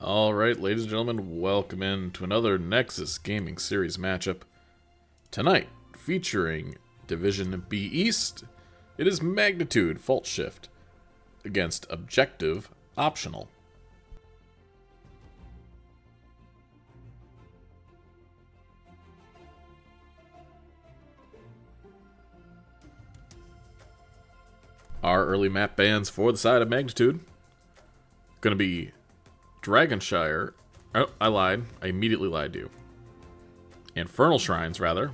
Alright, ladies and gentlemen, welcome in to another Nexus Gaming Series matchup. Tonight, featuring Division B East, it is Magnitude Fault Shift against Objective Optional. Our early map bans for the side of Magnitude going to be Dragonshire. Oh, I lied. I immediately lied to you. Infernal Shrines, rather.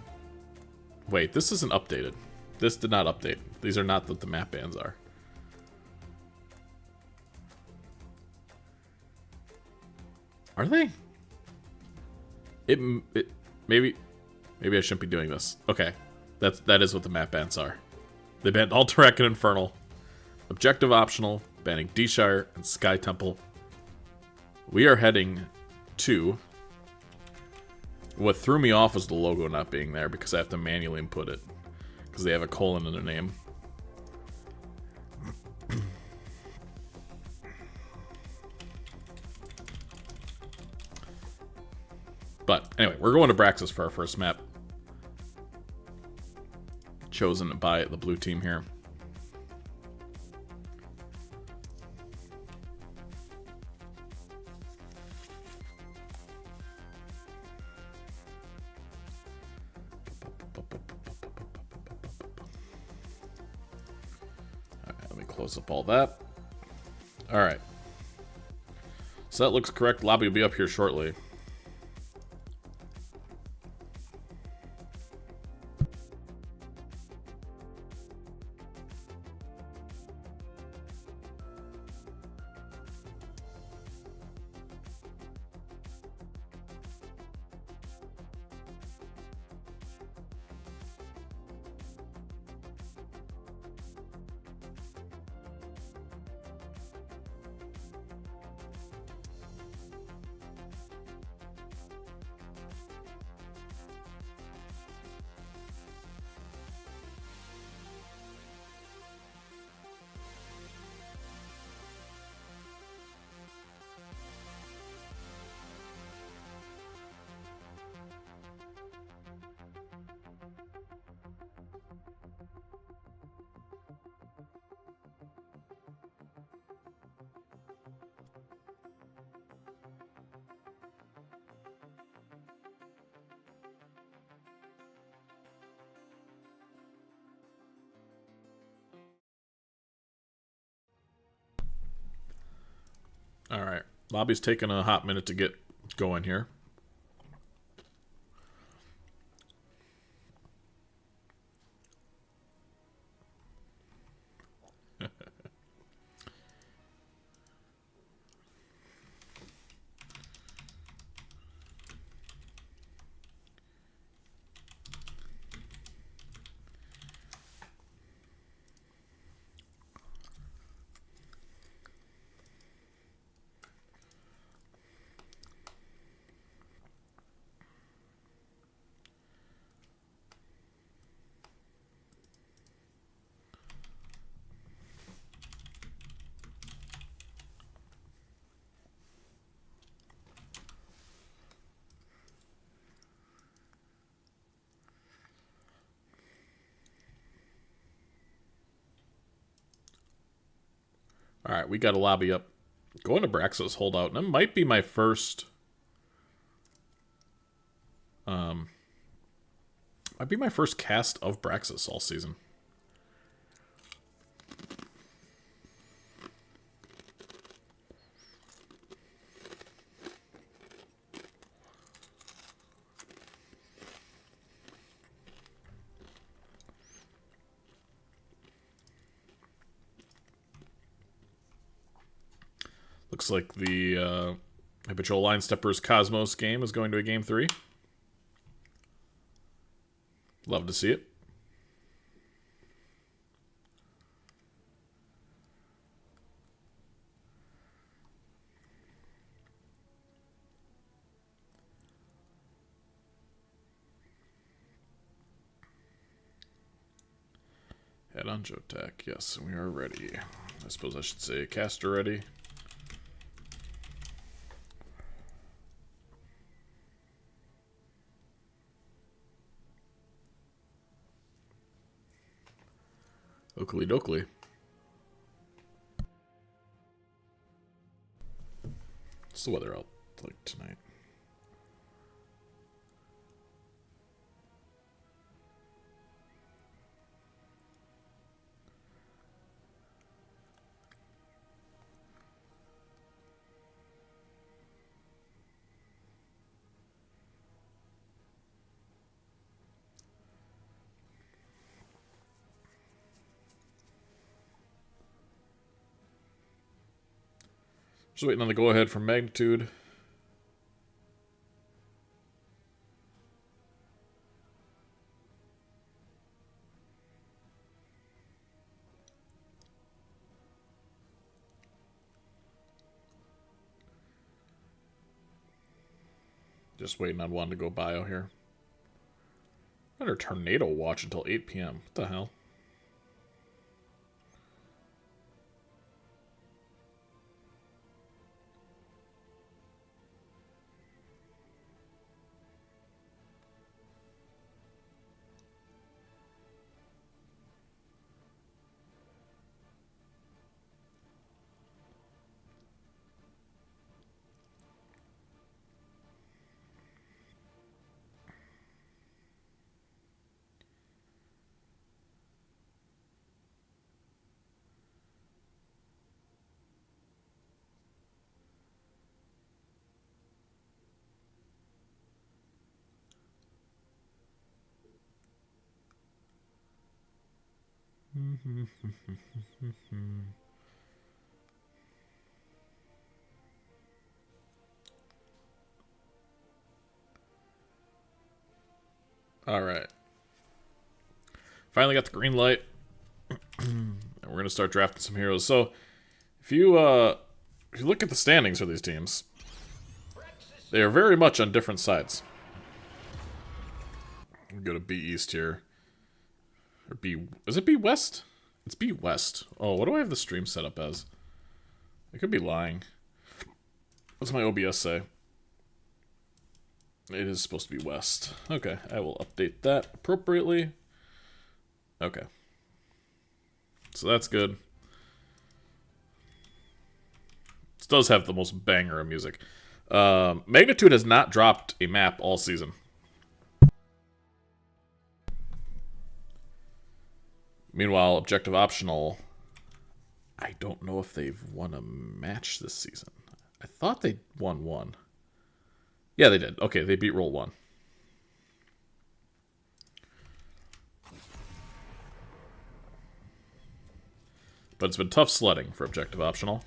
Wait, this isn't updated. This did not update. These are not what the map bans are. Are they? It maybe I shouldn't be doing this. Okay, that is what the map bans are. They banned Alterac and Infernal. Objective Optional, banning D-Shire and Sky Temple. We are heading to... What threw me off was the logo not being there, because I have to manually input it. Because they have a colon in their name. But, anyway, we're going to Braxis for our first map. Chosen by the blue team here. Close up all that. Alright. So that looks correct. Lobby will be up here shortly. Alright. Lobby's taking a hot minute to get going here. Alright, we got a lobby up. Going to Braxis holdout. And that might be my first... might be my first cast of Braxis all season. Looks like the Habitual Line Steppers Cosmos game is going to a game 3. Love to see it. Head on Jotek. Yes, we are ready. I suppose I should say caster ready. Oakley dokley. What's the weather out like tonight? Just waiting on the go-ahead from Magnitude. Just waiting on one to go bio here. Under Tornado Watch until 8 p.m. What the hell? All right. Finally got the green light. And we're going to start drafting some heroes. So, if you look at the standings for these teams, they are very much on different sides. We'll go to B East here. Or B... Is it B West? It's B West. Oh, what do I have the stream set up as? I could be lying. What's my OBS say? It is supposed to be West. Okay, I will update that appropriately. Okay. So that's good. This does have the most banger of music. Magnitude has not dropped a map all season. Meanwhile, Objective Optional, I don't know if they've won a match this season. I thought they won one. Yeah, they did. Okay, they beat Roll 1. But it's been tough sledding for Objective Optional.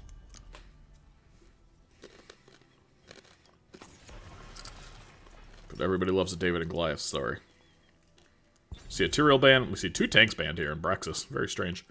But everybody loves a David and Goliath story. See a Tyrael band. We see 2 tanks banned here in Braxis. Very strange.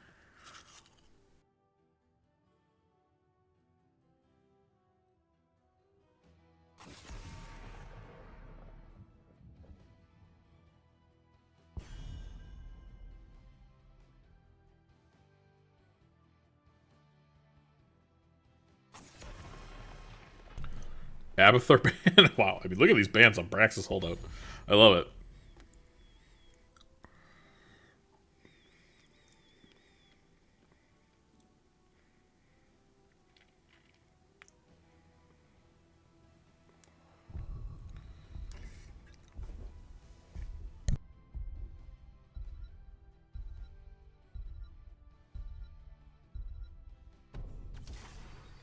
Abathur band? Wow, I mean, look at these bands on Braxis holdout. I love it.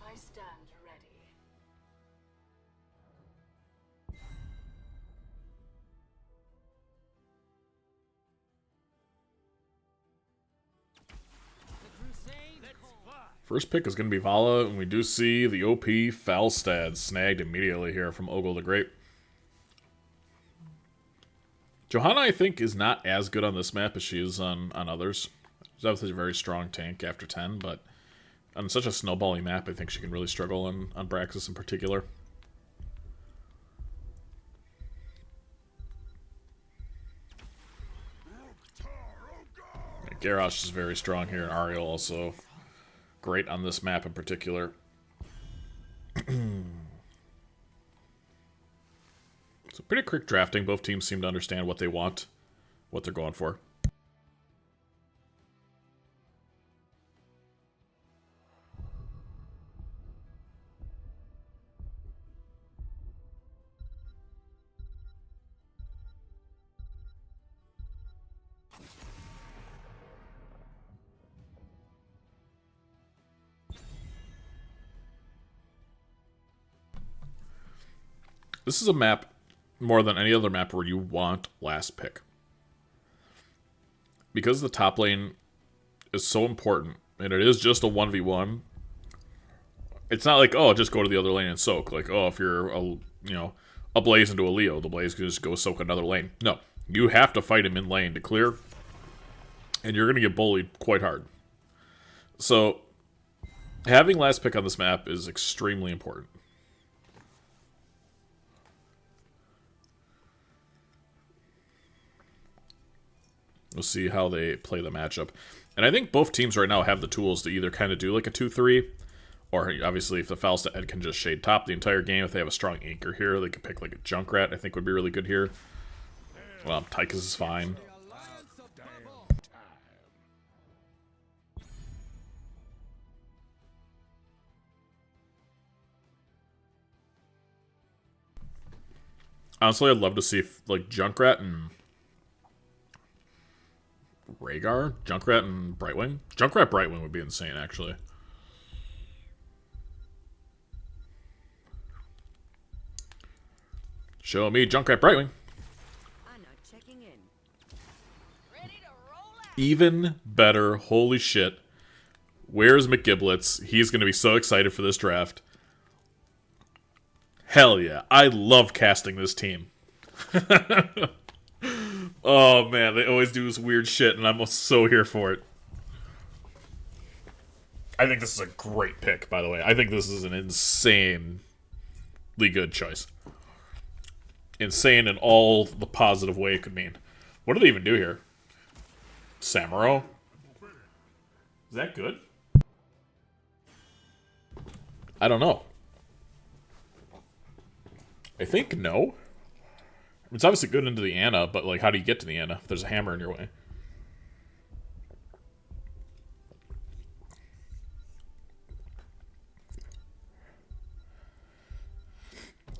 I stand ready. First pick is going to be Vala, and we do see the OP Falstad snagged immediately here from Ogle the Great. Johanna, I think, is not as good on this map as she is on others. She's obviously a very strong tank after 10, but on such a snowbally map, I think she can really struggle on Braxis in particular. Garrosh is very strong here, and Ariel also great on this map in particular. So pretty quick drafting. Both teams seem to understand what they want, what they're going for. This is a map more than any other map where you want last pick. Because the top lane is so important, and it is just a 1v1, it's not like, oh, just go to the other lane and soak. Like, oh, if you're, a Blaze into a Leo, the Blaze can just go soak another lane. No, you have to fight him in lane to clear, and you're going to get bullied quite hard. So, having last pick on this map is extremely important. We'll see how they play the matchup. And I think both teams right now have the tools to either kind of do like a 2-3, or obviously if the Falstad Ed can just shade top the entire game, if they have a strong anchor here, they could pick like a Junkrat, I think would be really good here. Tychus is fine. Honestly, I'd love to see if, like, Junkrat and Rhaegar? Junkrat and Brightwing? Junkrat Brightwing would be insane, actually. Show me Junkrat Brightwing. Even better. Holy shit. Where's McGiblets? He's going to be so excited for this draft. Hell yeah. I love casting this team. Oh man, they always do this weird shit, and I'm so here for it. I think this is a great pick, by the way. I think this is an insanely good choice. Insane in all the positive way it could mean. What do they even do here? Samuro? Is that good? I don't know. I think no. It's obviously good into the Ana, but like, how do you get to the Ana if there's a hammer in your way?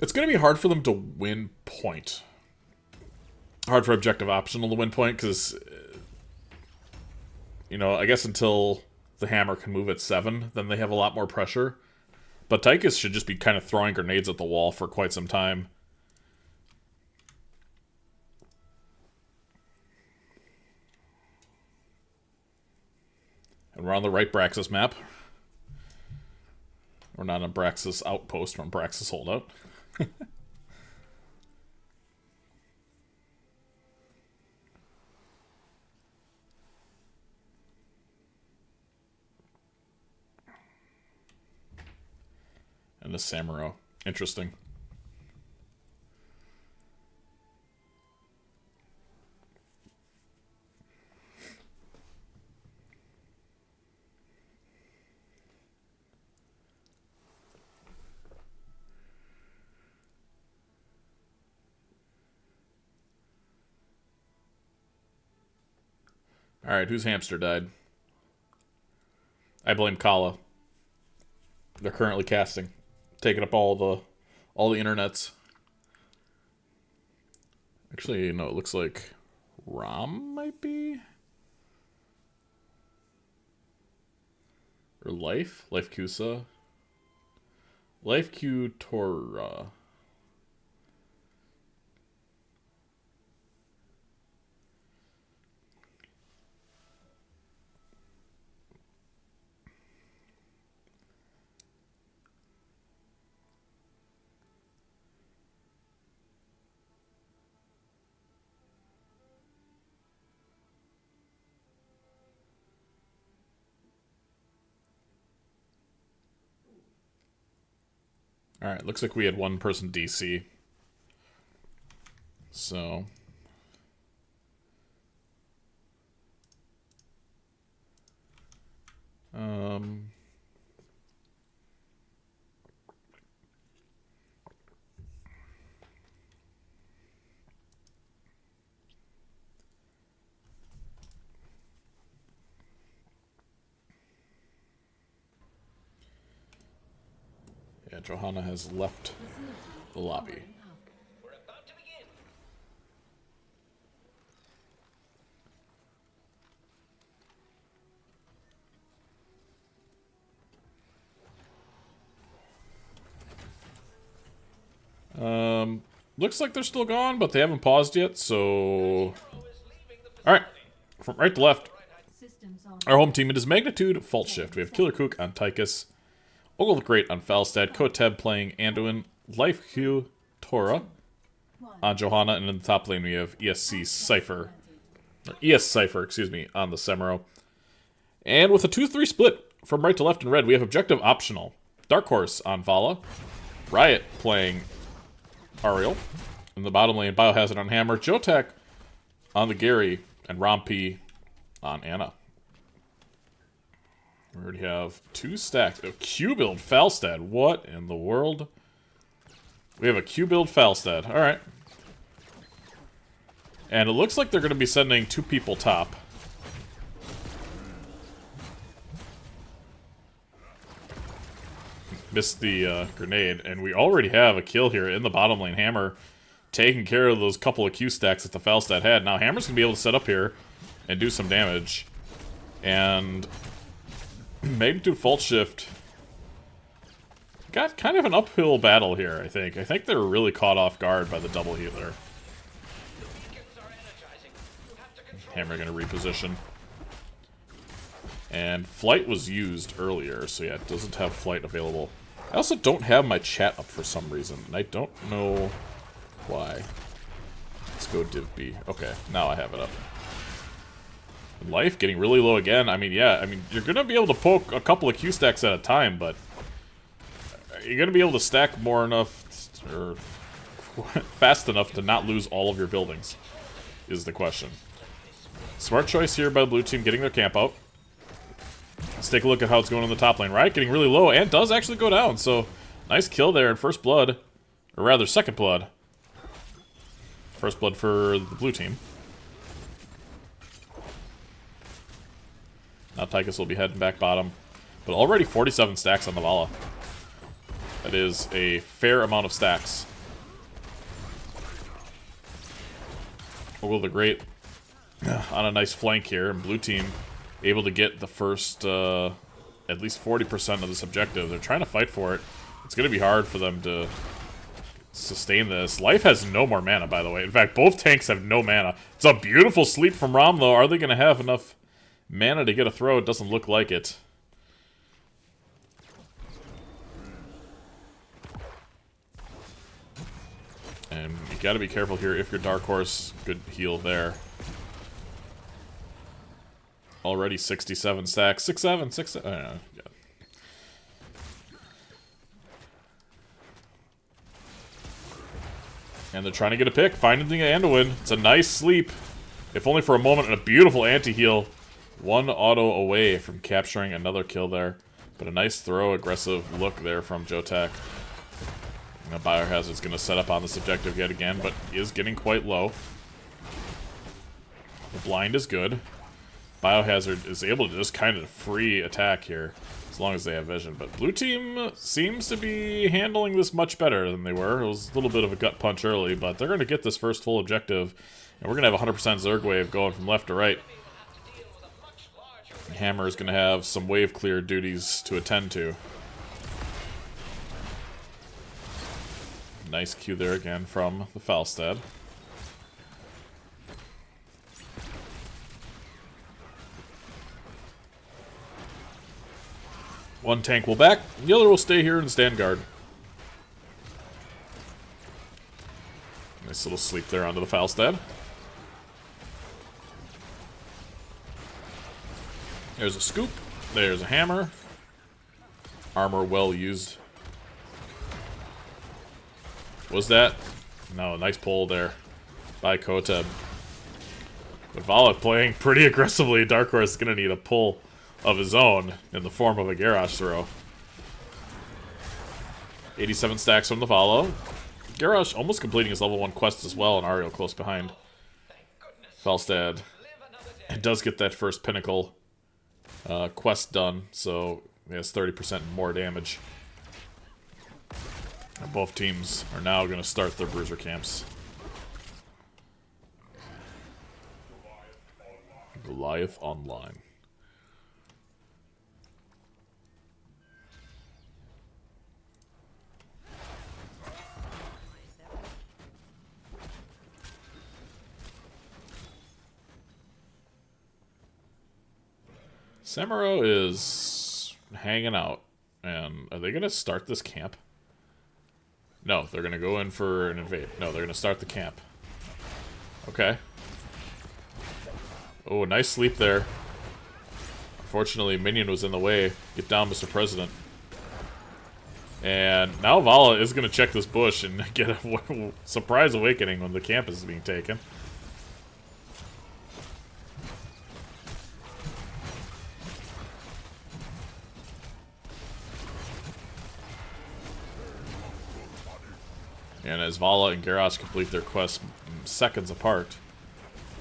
It's going to be hard for them to win point. Hard for objective optional to win point, because, I guess until the hammer can move at 7, then they have a lot more pressure. But Tychus should just be kind of throwing grenades at the wall for quite some time. And we're on the right Braxis map. We're not on Braxis Outpost, we're on Braxis Holdout. And the Samuro. Interesting. Alright, whose hamster died? I blame Kala. They're currently casting. Taking up all the internets. Actually, no, it looks like Rom might be? Or Life? Life Kusa? Life Q Torah. Alright, looks like we had one person DC. So... yeah, Johanna has left the lobby. We're about to begin. looks like they're still gone, but they haven't paused yet, so... Alright, from right to left. Systems on. Our home team, it is Magnitude, Fault Shift. We have Killer Kook on Tychus, Ogle the Great on Falstad, Koteb playing Anduin, Life Q, Tora on Johanna, and in the top lane we have ESC Cypher, or ES Cypher, excuse me, on the Semiro. And with a 2-3 split from right to left in red, we have Objective Optional. Dark Horse on Vala, Riot playing Ariel. In the bottom lane, Biohazard on Hammer, Jotek on the Gary, and Rompi on Anna. We already have 2 stacks. A Q-build Falstad. What in the world? We have a Q-build Falstad. Alright. And it looks like they're going to be sending 2 people top. Missed the grenade. And we already have a kill here in the bottom lane. Hammer taking care of those couple of Q stacks that the Falstad had. Now Hammer's going to be able to set up here and do some damage. And Magnitude Fault Shift got kind of an uphill battle here, I think. I think they were really caught off guard by the double healer. Hammer going to reposition. And Flight was used earlier, so yeah, it doesn't have Flight available. I also don't have my chat up for some reason, and I don't know why. Let's go div B. Okay, now I have it up. Life getting really low again. I mean, yeah, I mean, you're going to be able to poke a couple of Q stacks at a time, but you're going to be able to stack more enough, or fast enough to not lose all of your buildings, is the question. Smart choice here by the blue team, getting their camp out. Let's take a look at how it's going in the top lane. Riot getting really low, and does actually go down, so nice kill there in first blood, or rather second blood. First blood for the blue team. Now Tychus will be heading back bottom. But already 47 stacks on the Vala. That is a fair amount of stacks. Ogle the Great on a nice flank here. And blue team able to get the first at least 40% of this objective. They're trying to fight for it. It's going to be hard for them to sustain this. Life has no more mana, by the way. In fact, both tanks have no mana. It's a beautiful sleep from Rom, though. Are they going to have enough mana to get a throw? It doesn't look like it. And you gotta be careful here if you're Dark Horse. Good heal there. Already 67 stacks. 6-7, 6-7. I don't know. Yeah. And they're trying to get a pick. Finding the Anduin. It's a nice sleep. If only for a moment, and a beautiful anti-heal. One auto away from capturing another kill there. But a nice throw, aggressive look there from Jotek. Now Biohazard's going to set up on this objective yet again, but is getting quite low. The blind is good. Biohazard is able to just kind of free attack here, as long as they have vision. But blue team seems to be handling this much better than they were. It was a little bit of a gut punch early, but they're going to get this first full objective. And we're going to have 100% Zerg wave going from left to right. Hammer is going to have some wave clear duties to attend to. Nice Q there again from the Falstad. One tank will back, the other will stay here and stand guard. Nice little sleep there onto the Falstad. There's a scoop. There's a hammer. Armor well used. Was that? No, nice pull there by Koteb. But Vala playing pretty aggressively. Dark Horse is going to need a pull of his own in the form of a Garrosh throw. 87 stacks from the Vala. Garrosh almost completing his level 1 quest as well, and Ariel close behind. Falstad does get that first pinnacle quest done, so he has 30% more damage. And both teams are now going to start their bruiser camps. Goliath Online. Samuro is hanging out. And are they going to start this camp? No, they're going to go in for an invade. No, they're going to start the camp. Okay. Oh, nice sleep there. Unfortunately, Minion was in the way. Get down, Mr. President. And now Vala is going to check this bush and get a surprise awakening when the camp is being taken. And as Vala and Garrosh complete their quests seconds apart,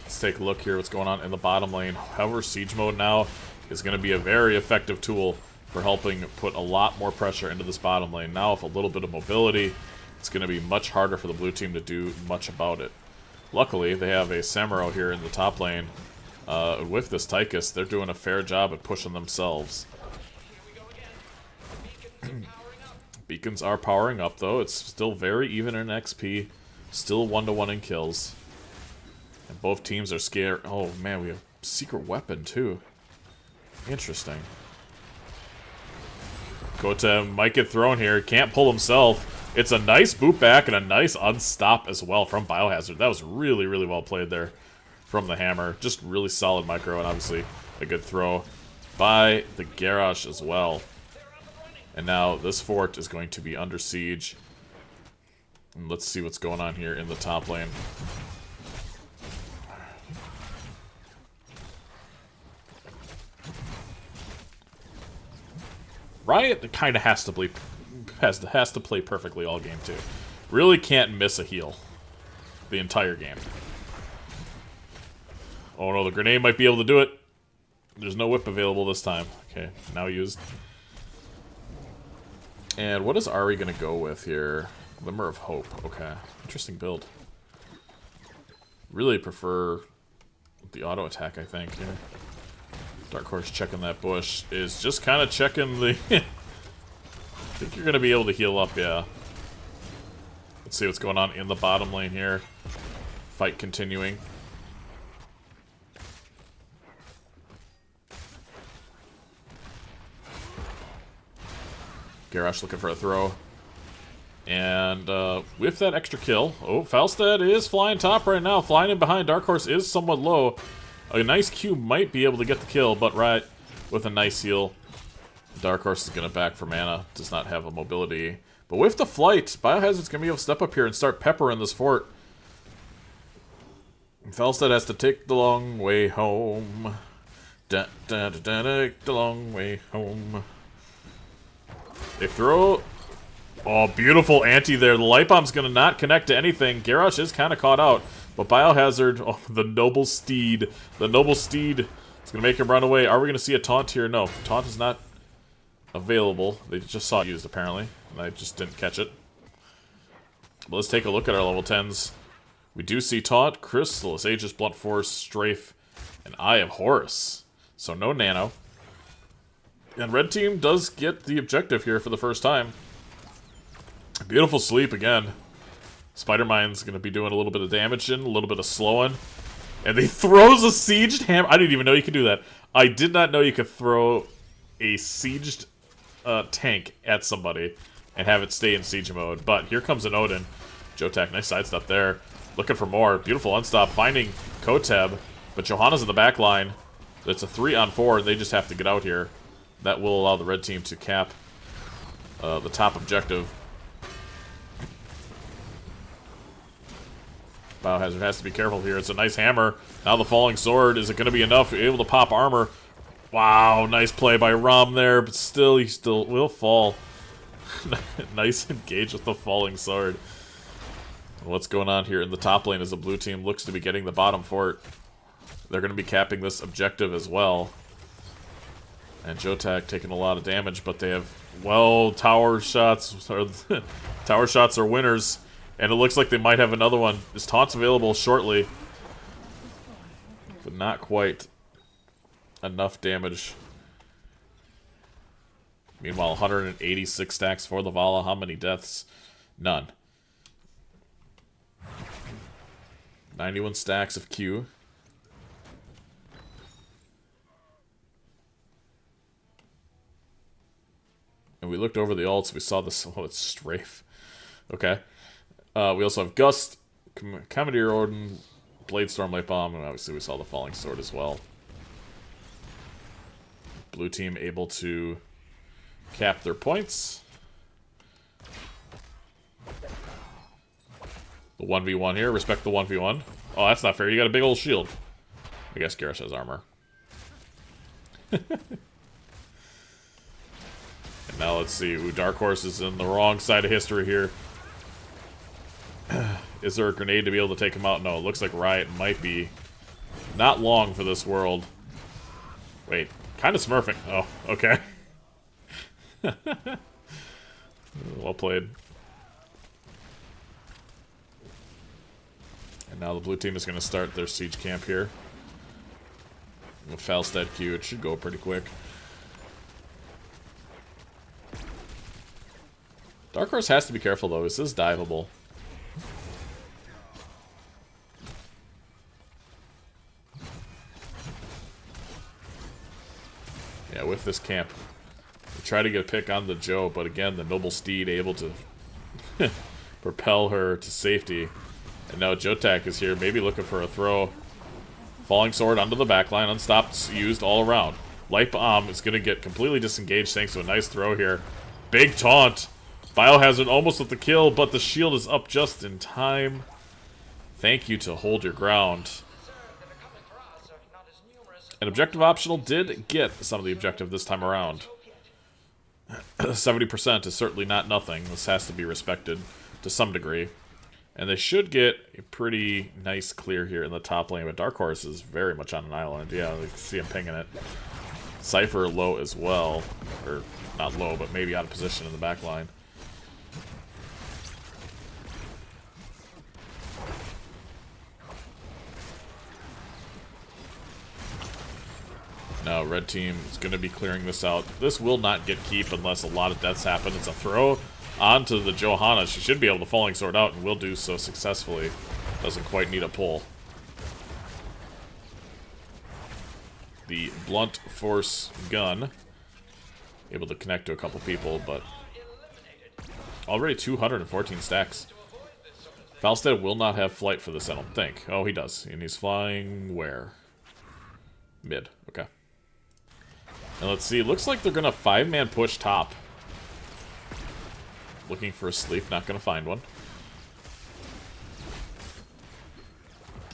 let's take a look here what's going on in the bottom lane. However, Siege Mode now is going to be a very effective tool for helping put a lot more pressure into this bottom lane. Now with a little bit of mobility, it's going to be much harder for the blue team to do much about it. Luckily, they have a Samuro here in the top lane. With this Tychus, they're doing a fair job at pushing themselves. Beacons are powering up, though. It's still very even in XP. Still 1-to-1 in kills. And both teams are scared. Oh, man, we have secret weapon, too. Interesting. Kota might get thrown here. Can't pull himself. It's a nice boot back and a nice unstop as well from Biohazard. That was really, really well played there from the hammer. Just really solid micro and obviously a good throw by the Garrosh as well. And now this fort is going to be under siege. And let's see what's going on here in the top lane. Riot kind of has to play perfectly all game too. Really can't miss a heal the entire game. Oh no, the grenade might be able to do it. There's no whip available this time. Okay, now used. And what is Ari gonna go with here? Glimmer of Hope. Okay, interesting build. Really prefer the auto attack, I think. Here. Dark Horse checking that bush is just kind of checking the... I think you're going to be able to heal up, yeah. Let's see what's going on in the bottom lane here. Fight continuing. Garrosh looking for a throw. And with that extra kill... Oh, Falstad is flying top right now. Flying in behind. Dark Horse is somewhat low. A nice Q might be able to get the kill, but right with a nice heal. Dark Horse is going to back for mana. Does not have a mobility. But with the flight, Biohazard's going to be able to step up here and start peppering this fort. Falstad has to take the long way home. Da, da, da, da, da, the long way home. They throw... Oh, beautiful anti there. The light bomb's going to not connect to anything. Garrosh is kind of caught out. But Biohazard, oh, the noble steed. The noble steed is going to make him run away. Are we going to see a taunt here? No. Taunt is not available. They just saw it used, apparently. And I just didn't catch it. But let's take a look at our level 10s. We do see Taunt, Chrysalis, Aegis, Blunt Force, Strafe, and Eye of Horus. So no Nano. And red team does get the objective here for the first time. Beautiful sleep again. Spider-Mine's going to be doing a little bit of damage and a little bit of slowing. And he throws a sieged hammer. I didn't even know you could do that. I did not know you could throw a sieged tank at somebody and have it stay in siege mode. But here comes an Odin. Jotak, nice sidestep there. Looking for more. Beautiful unstop. Finding Koteb. But Johanna's in the back line. It's a 3-on-4 and they just have to get out here. That will allow the red team to cap the top objective. Biohazard has to be careful here. It's a nice hammer. Now the falling sword. Is it going to be enough? Able to pop armor. Wow, nice play by Rom there, but still, he still will fall. Nice engage with the falling sword. What's going on here in the top lane as the blue team looks to be getting the bottom fort. They're going to be capping this objective as well. And Jotak taking a lot of damage, but they have, well, tower shots are winners. And it looks like they might have another one. Is taunts available shortly? But not quite enough damage. Meanwhile, 186 stacks for the Vala. How many deaths? None. 91 stacks of Q. we looked over the alts. We saw this. Oh, it's Strafe. Okay. We also have Gust, Commandeer Orden, Bladestorm, Light Bomb, and obviously we saw the Falling Sword as well. Blue team able to cap their points. The 1v1 here. Respect the 1v1. Oh, that's not fair. You got a big old shield. I guess Garrus has armor. And now let's see. Ooh, Dark Horse is in the wrong side of history here. Is there a grenade to be able to take him out? No, it looks like Riot might be not long for this world. Wait, kind of smurfing. Oh, okay. Well played. And now the blue team is going to start their siege camp here. With Falstad Q, it should go pretty quick. Dark Horse has to be careful though. This is diveable. Yeah, with this camp. We try to get a pick on the Joe, but again, the Noble Steed able to propel her to safety. And now Jotak is here, maybe looking for a throw. Falling Sword onto the backline, unstopped, used all around. Light Bomb is going to get completely disengaged thanks to a nice throw here. Big taunt. Biohazard almost with the kill, but the shield is up just in time. Thank you to hold your ground. An objective optional did get some of the objective this time around. 70% is certainly not nothing. This has to be respected to some degree. And they should get a pretty nice clear here in the top lane, but Dark Horse is very much on an island. Yeah, you can see him pinging it. Cypher low as well. Or, not low, but maybe out of position in the back line. Now, red team is going to be clearing this out. This will not get keep unless a lot of deaths happen. It's a throw onto the Johanna. She should be able to Falling Sword out and will do so successfully. Doesn't quite need a pull. The blunt force gun. Able to connect to a couple people, but already 214 stacks. Falstad will not have flight for this, I don't think. Oh, he does. And he's flying where? Mid. Okay. And let's see. It looks like they're going to 5-man push top. Looking for a sleep, not going to find one.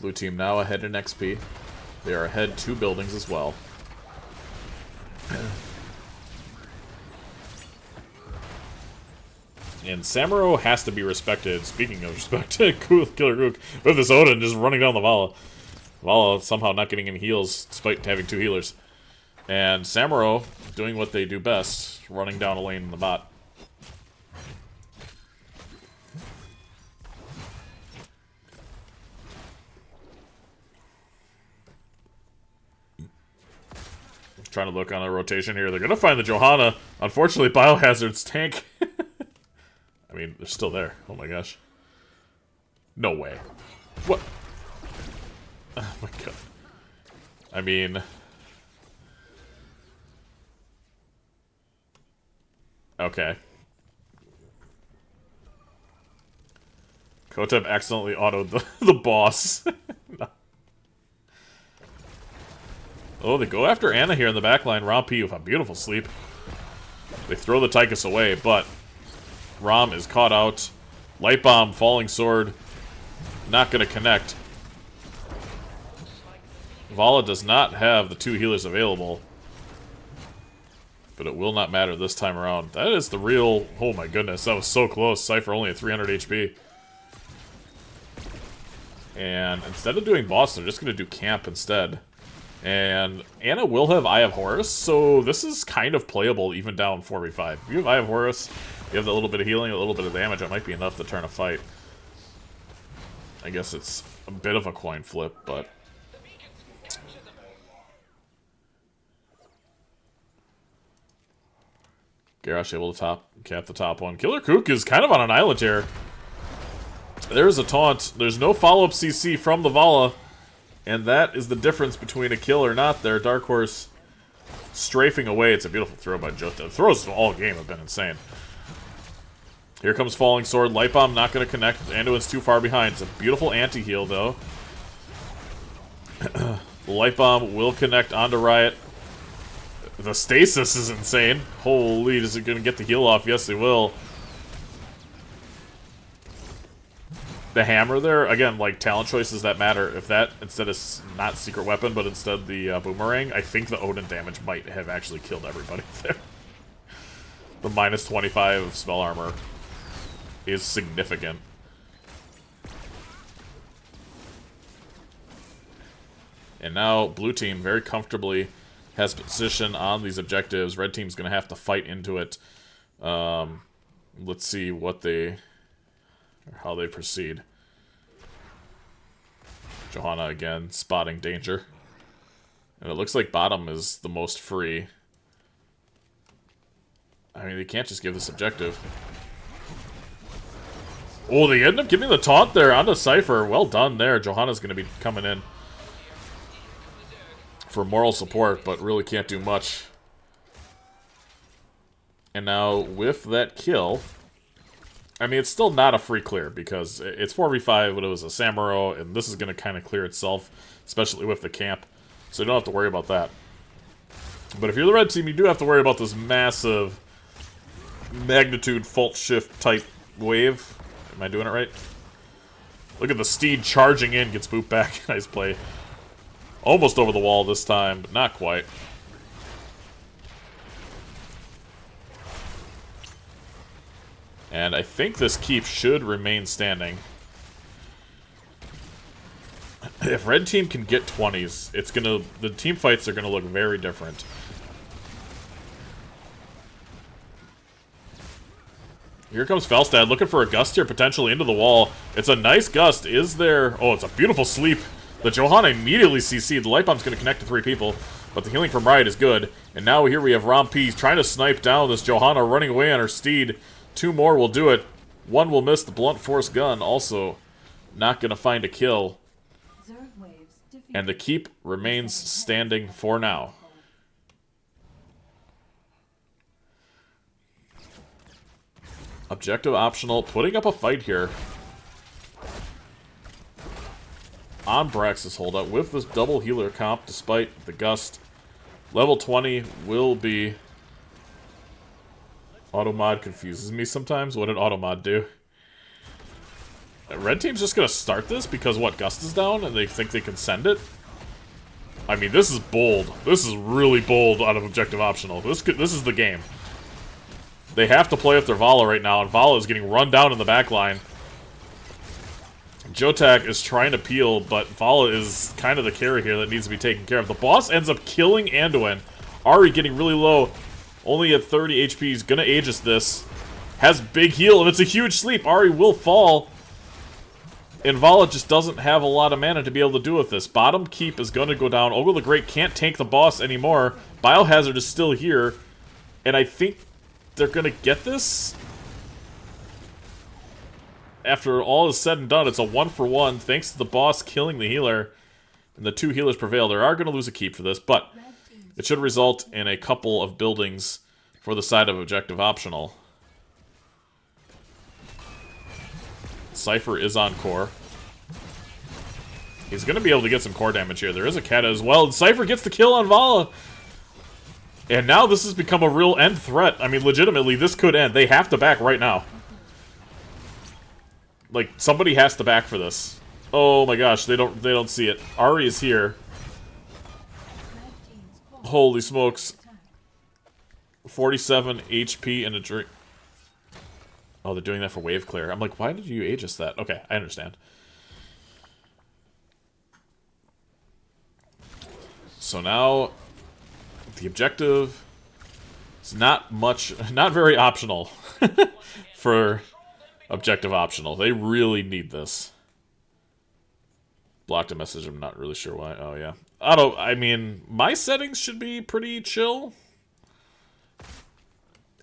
Blue team now ahead in XP. They are ahead 2 buildings as well. And Samuro has to be respected. Speaking of respect, Killer Rook with this Odin just running down the Vala. Vala somehow not getting any heals despite having 2 healers. And Samuro doing what they do best, running down a lane in the bot. Trying to look on a rotation here. They're going to find the Johanna. Unfortunately, Biohazard's tank. I mean, they're still there. Oh my gosh. No way. What? Oh my god. I mean... Okay. Kotep accidentally autoed the boss. No. Oh, they go after Anna here in the backline. Rom P with a beautiful sleep. They throw the Tychus away, but Rom is caught out. Light Bomb, Falling Sword, not going to connect. Vala does not have the 2 healers available. But it will not matter this time around. That is the real... Oh my goodness, that was so close. Cypher only at 300 HP. And instead of doing boss, they're just going to do camp instead. And Anna will have Eye of Horus, so this is kind of playable even down 4v5. If you have Eye of Horus, you have a little bit of healing, a little bit of damage, it might be enough to turn a fight. I guess it's a bit of a coin flip, but... Garrosh able to cap the top one. Killer Kook is kind of on an island here. There's a taunt. There's no follow-up CC from the Vala. And that is the difference between a kill or not there. Dark Horse strafing away. It's a beautiful throw by Jota. The throws all game have been insane. Here comes Falling Sword. Light Bomb not going to connect. Anduin's too far behind. It's a beautiful anti-heal, though. The Light Bomb will connect onto Riot. The Stasis is insane. Holy, is it going to get the heal off? Yes, it will. The hammer there, again, like, talent choices that matter. If that, instead of not Secret Weapon, but instead the Boomerang, I think the Odin damage might have actually killed everybody there. The minus 25 of spell armor is significant. And now, blue team very comfortably has position on these objectives. Red team's going to have to fight into it. Let's see what they... or how they proceed. Johanna again, spotting danger. And it looks like bottom is the most free. I mean, they can't just give this objective. Oh, they end up giving the taunt there onto Cypher. Well done there. Johanna's going to be coming in for moral support, but really can't do much. And now, with that kill... I mean, it's still not a free clear, because it's 4v5, but it was a Samuro, and this is going to kind of clear itself, especially with the camp. So you don't have to worry about that. But if you're the red team, you do have to worry about this massive magnitude fault shift type wave. Am I doing it right? Look at the Steed charging in, gets booped back. Nice play. Almost over the wall this time, but not quite. And I think this keep should remain standing. If red team can get 20s, it's gonna... the team fights are gonna look very different. Here comes Felstad looking for a gust here, potentially into the wall. It's a nice gust. Is there... oh, it's a beautiful sleep. The Johanna immediately CC'd. The Light Bomb's gonna connect to 3 people, but the healing from Riot is good. And now here we have Romp trying to snipe down this Johanna running away on her steed. 2 more will do it. 1 will miss the blunt force gun. Also, not going to find a kill. And the keep remains standing for now. Objective optional. Putting up a fight here. On Brax's holdup with this double healer comp despite the gust. Level 20 will be... Automod confuses me sometimes. What did Automod do? Red team's just gonna start this because, what, Gust is down and they think they can send it? I mean, this is bold. This is really bold out of objective optional. This is the game. They have to play with their Vala right now, and Vala is getting run down in the back line. Jotak is trying to peel, but Vala is kind of the carry here that needs to be taken care of. The boss ends up killing Anduin. Ari getting really low. Only at 30 HP, he's gonna Aegis this. Has big heal, and it's a huge sleep. Ari will fall. And Vala just doesn't have a lot of mana to be able to do with this. Bottom keep is gonna go down. Ogre the Great can't tank the boss anymore. Biohazard is still here. And I think they're gonna get this. After all is said and done, it's a 1-for-1, thanks to the boss killing the healer. And the 2 healers prevail. They are gonna lose a keep for this, but... it should result in a couple of buildings for the side of objective optional. Cypher is on core. He's going to be able to get some core damage here. There is a Kata as well, and Cypher gets the kill on Vala. And now this has become a real end threat. I mean, legitimately, this could end. They have to back right now. Like, somebody has to back for this. Oh my gosh, they don't see it. Ari is here. Holy smokes. 47 HP and a drink. Oh, they're doing that for wave clear. I'm like, why did you Aegis that? Okay, I understand. So now, the objective is not very optional for objective optional. They really need this. Blocked a message, I'm not really sure why. Oh, yeah. I mean, my settings should be pretty chill.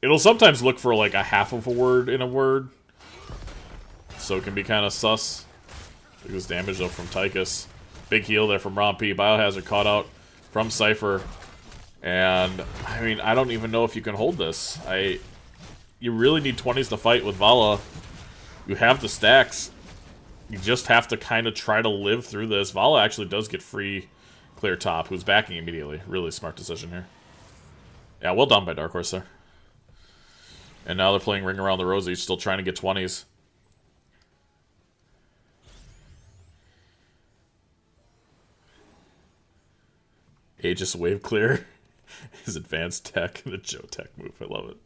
It'll sometimes look for like a half of a word in a word. So it can be kind of sus. Look at this damage though from Tychus. Big heal there from Romp. Biohazard caught out from Cypher. And, I mean, I don't even know if you can hold this. You really need 20s to fight with Vala. You have the stacks. You just have to kind of try to live through this. Vala actually does get free clear top, who's backing immediately. Really smart decision here. Yeah, well done by Dark Horse there. And now they're playing Ring Around the Rosie, still trying to get 20s. Aegis Wave Clear. His advanced tech and the Joe Tech move. I love it.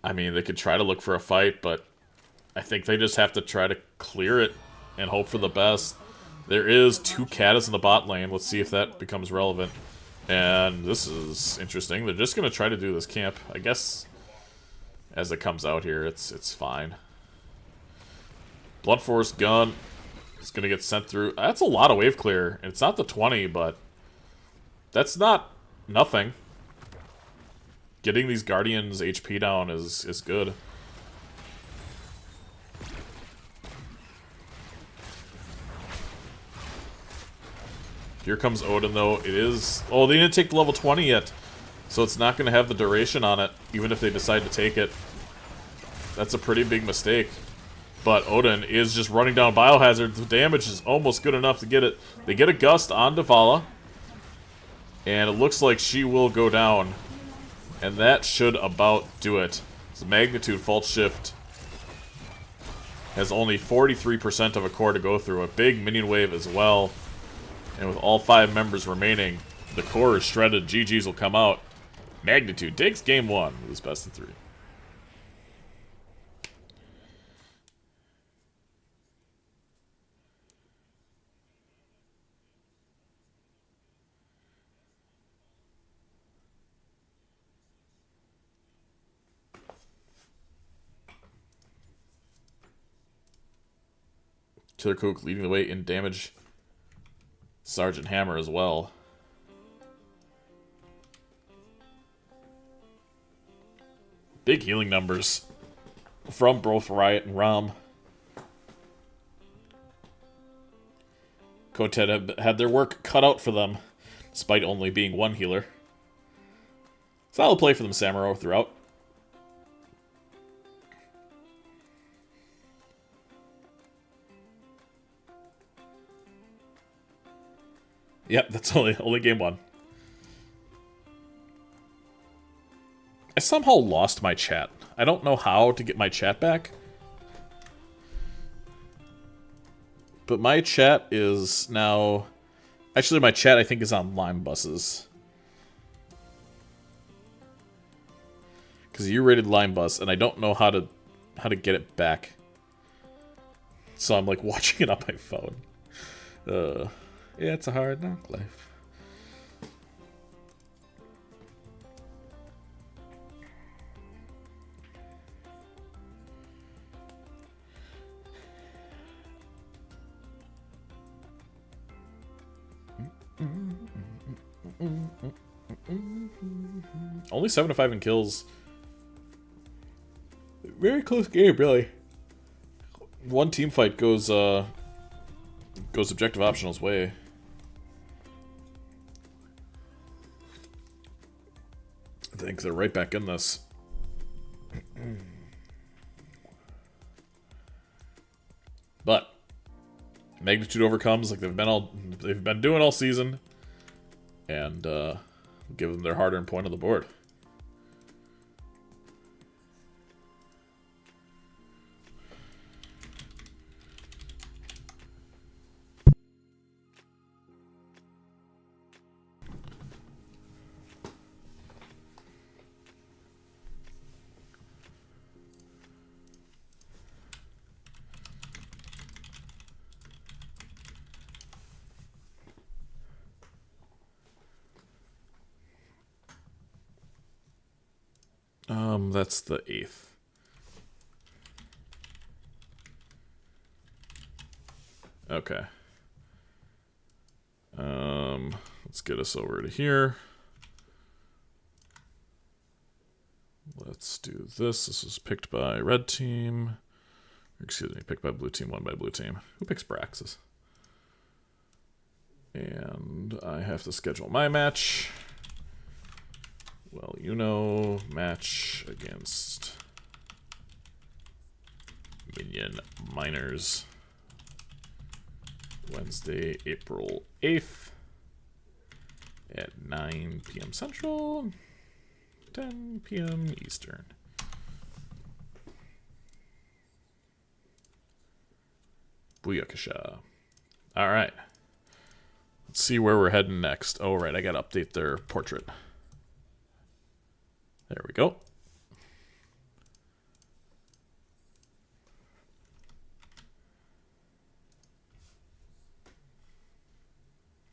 I mean, they could try to look for a fight, but I think they just have to try to clear it and hope for the best. There is 2 Katas in the bot lane. Let's see if that becomes relevant. And this is interesting. They're just going to try to do this camp. I guess as it comes out here, it's fine. Blunt Force Gun is going to get sent through. That's a lot of wave clear. It's not the 20, but that's not nothing. Getting these Guardians HP down is good. Here comes Odin, though. It is... Oh, they didn't take the level 20 yet. So it's not going to have the duration on it, even if they decide to take it. That's a pretty big mistake. But Odin is just running down Biohazard. The damage is almost good enough to get it. They get a Gust on Vala. And it looks like she will go down. And that should about do it. So Magnitude Fault Shift has only 43% of a core to go through. A big minion wave as well. And with all 5 members remaining, the core is shredded. GG's will come out. Magnitude takes game 1 with his best of 3. Killer Kook leading the way in damage. Sergeant Hammer as well. Big healing numbers from both Riot and Rom. Kotet have had their work cut out for them, despite only being 1 healer. Solid play for them, Samuro, throughout. Yep, that's only game 1. I somehow lost my chat. I don't know how to get my chat back. But my chat is now... Actually, my chat, I think, is on Lime Buses. Because you rated Lime Bus, and I don't know how to get it back. So I'm, like, watching it on my phone. Yeah, it's a hard knock life. Only 7-5 in kills. Very close game, really. One team fight goes objective optional's way. I think they're right back in this. But Magnitude overcomes like they've been doing all season, and give them their hard-earned point on the board. That's the 8th. Okay. Let's get us over to here. Let's do this. This was picked by red team. Excuse me, picked by blue team, won by blue team. Who picks Braxis? And I have to schedule my match. Well, you know, match against Minion Miners. Wednesday, April 8th at 9 p.m. Central, 10 p.m. Eastern. Booyakasha. All right. Let's see where we're heading next. Oh, right. I got to update their portrait. There we go.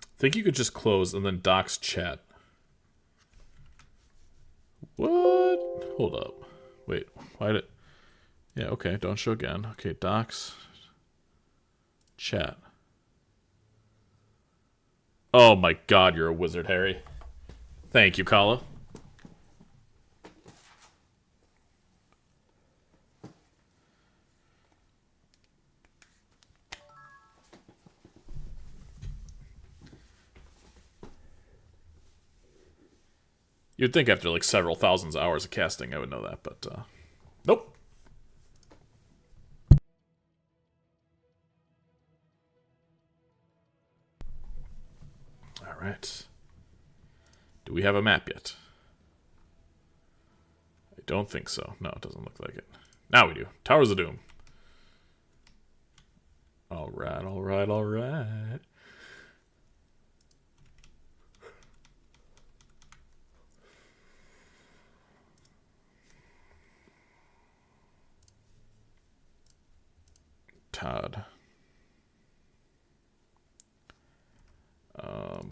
I think you could just close and then docs chat. What? Hold up. Wait. Why did... Yeah, okay. Don't show again. Okay, docs. Chat. Oh my god, you're a wizard, Harry. Thank you, Kala. You'd think after like several thousands of hours of casting I would know that, but nope. Alright. Do we have a map yet? I don't think so. No, it doesn't look like it. Now we do. Towers of Doom. Alright, alright, alright. Todd.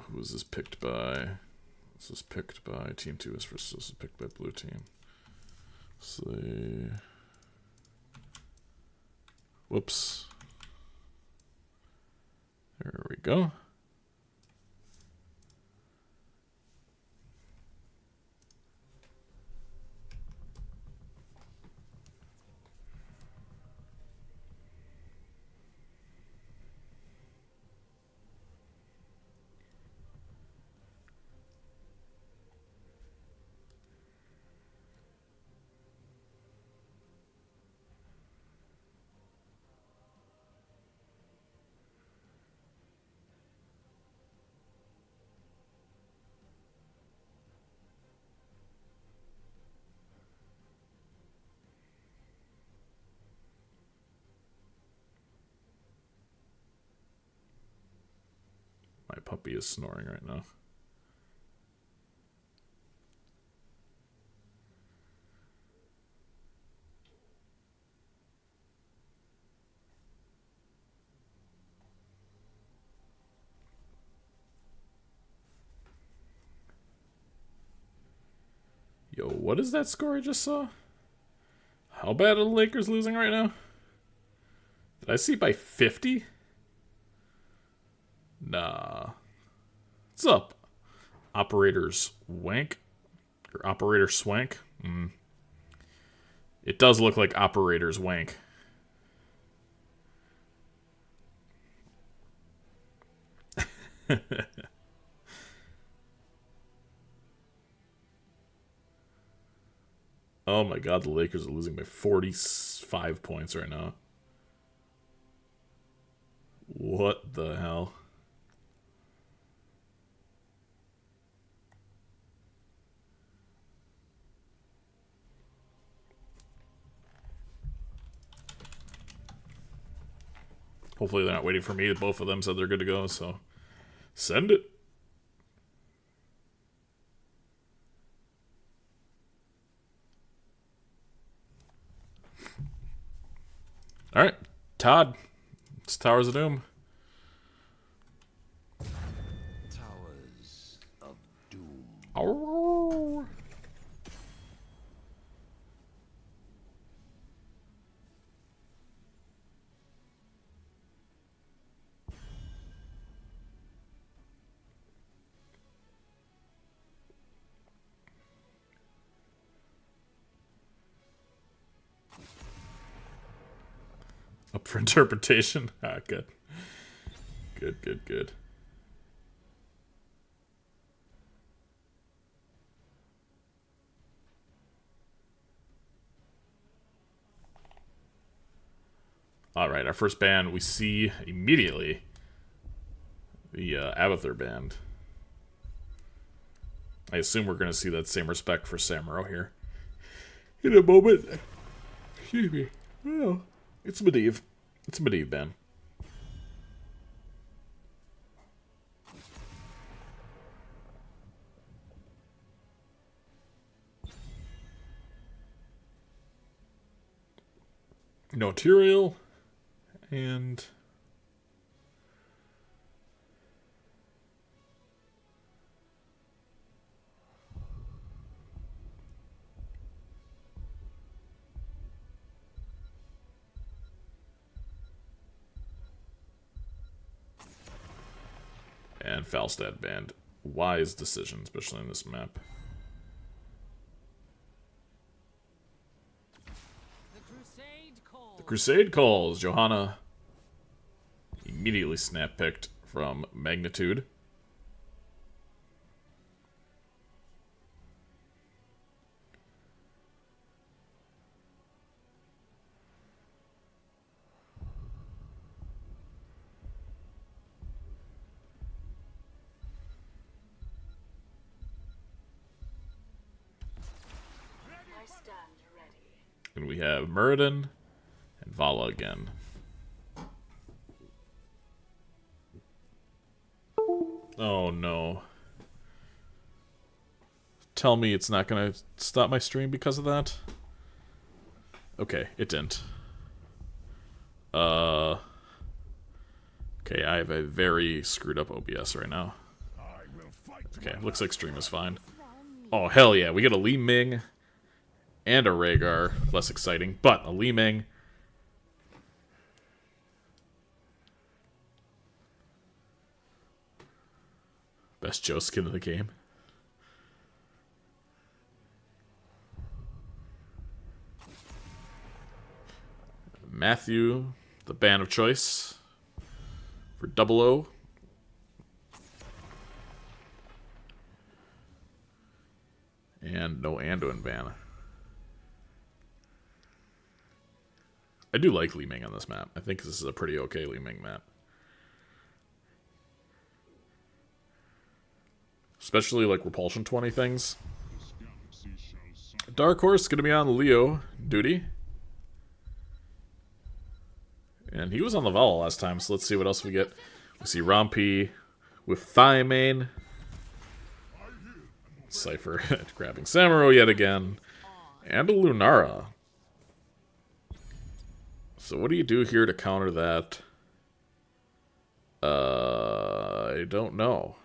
Who was this picked by? This is picked by Team 2 is first. This is picked by Blue Team. So whoops. There we go. My puppy is snoring right now. Yo, what is that score I just saw? How bad are the Lakers losing right now? Did I see by 50? Nah. What's up? Operator's wank? Or Operator Swank? It does look like Operator's wank. Oh my god, the Lakers are losing by 45 points right now. What the hell? Hopefully they're not waiting for me. Both of them said they're good to go, so send it. All right, Todd. It's Towers of Doom. Towers of Doom. Oh. Up for interpretation. Ah, good. Good, good, good. Alright, our first band, we see immediately the Abathur band. I assume we're going to see that same respect for Samuro here in a moment. Excuse me. Oh, it's Medivh. It's a Medivh band. No Tyrael. And Falstad band. Wise decision, especially on this map. The Crusade calls. Johanna immediately snap picked from Magnitude. I stand ready. And we have Muradin and Vala again. Oh no. Tell me it's not gonna stop my stream because of that? Okay, it didn't. Okay, I have a very screwed up OBS right now. Okay, looks like stream is fine. Oh, hell yeah, we get a Li Ming and a Rhaegar. Less exciting, but a Li Ming. Best Joe skin of the game. Matthew, the ban of choice for 00. And no Anduin ban. I do like Li Ming on this map. I think this is a pretty okay Li Ming map. Especially like Repulsion 20 things. Dark Horse is going to be on Leo duty. And he was on the Vala last time, so let's see what else we get. We see Rompi with Thiamane. Cypher grabbing Samuro yet again. And a Lunara. So what do you do here to counter that? I don't know.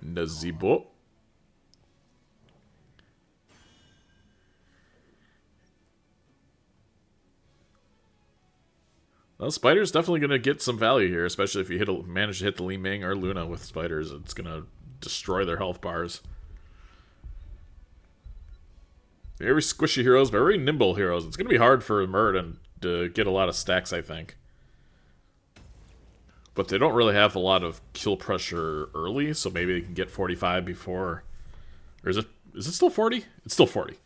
Nazeebo. Well, Spider's definitely going to get some value here, especially if you manage to hit the Li Ming or Luna with Spiders. It's going to destroy their health bars. Very squishy heroes, very nimble heroes. It's going to be hard for Muradin to get a lot of stacks, I think. But they don't really have a lot of kill pressure early, so maybe they can get 45 before... Or is it still 40? It's still 40.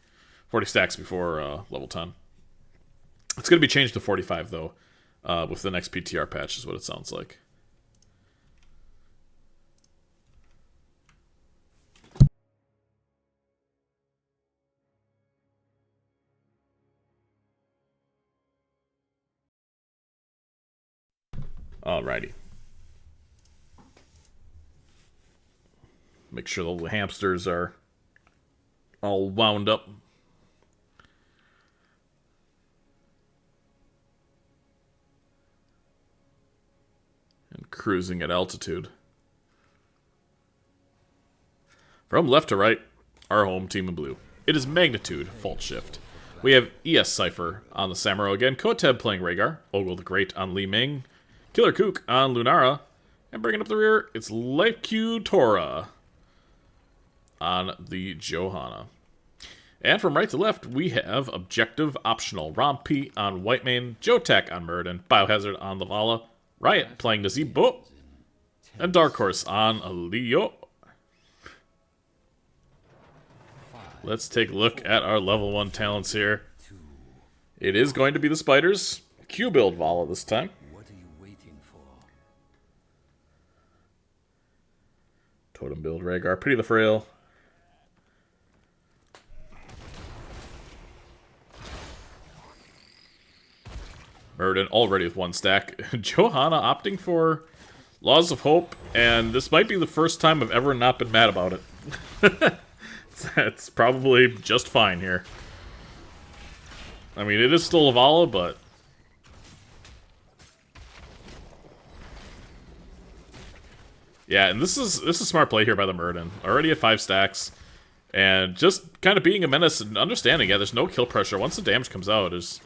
40 stacks before level 10. It's going to be changed to 45, though, with the next PTR patch, is what it sounds like. Alrighty. Make sure the little hamsters are all wound up. And cruising at altitude. From left to right, our home team in blue. It is Magnitude, Fault Shift. We have ES Cypher on the Samuro again, Koteb playing Rhaegar, Ogle the Great on Li Ming, Killer Kook on Lunara, and bringing up the rear, it's Life Q Tora on the Johanna. And from right to left, we have Objective Optional, Rompi on Whitemane, Jotek on Muradin, Biohazard on the Vala, Riot playing Nazeebo, and Dark Horse on Leo. let's take a look at our level 1 talents here. It is going to be the spiders. Q build Vala this time. What are you waiting for? Totem build Rhaegar. Pity the Frail. Murden already with 1 stack. Johanna opting for Laws of Hope, and this might be the first time I've ever not been mad about it. It's probably just fine here. I mean, it is still a Vala, but... yeah, and this is smart play here by the Murden. Already at 5 stacks, and just kind of being a menace and understanding, yeah, there's no kill pressure. Once the damage comes out, there's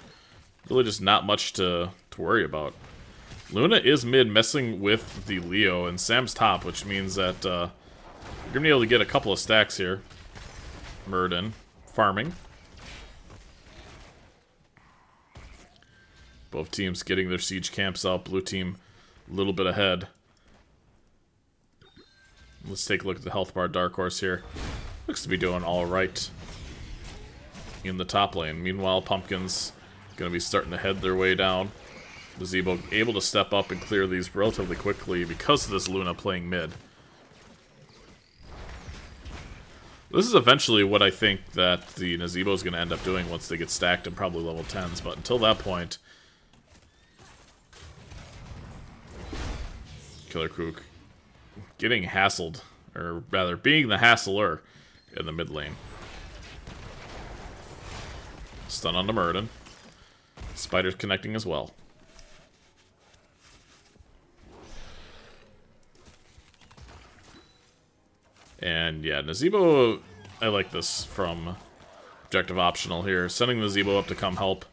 really just not much to worry about. Luna is mid, messing with the Leo, and Sam's top, which means that you're going to be able to get a couple of stacks here. Murden, farming. Both teams getting their siege camps out. Blue team a little bit ahead. Let's take a look at the health bar Dark Horse here. Looks to be doing alright in the top lane. Meanwhile, Pumpkin's going to be starting to head their way down. Gazebo able to step up and clear these relatively quickly because of this Luna playing mid. This is eventually what I think that the Nazebo is going to end up doing once they get stacked and probably level 10s, but until that point... Killer Kook getting hassled, or rather being the hassler in the mid lane. Stun on the Murden. Spiders connecting as well. And yeah, Nazebo, I like this from objective optional here. Sending Nazebo up to come help.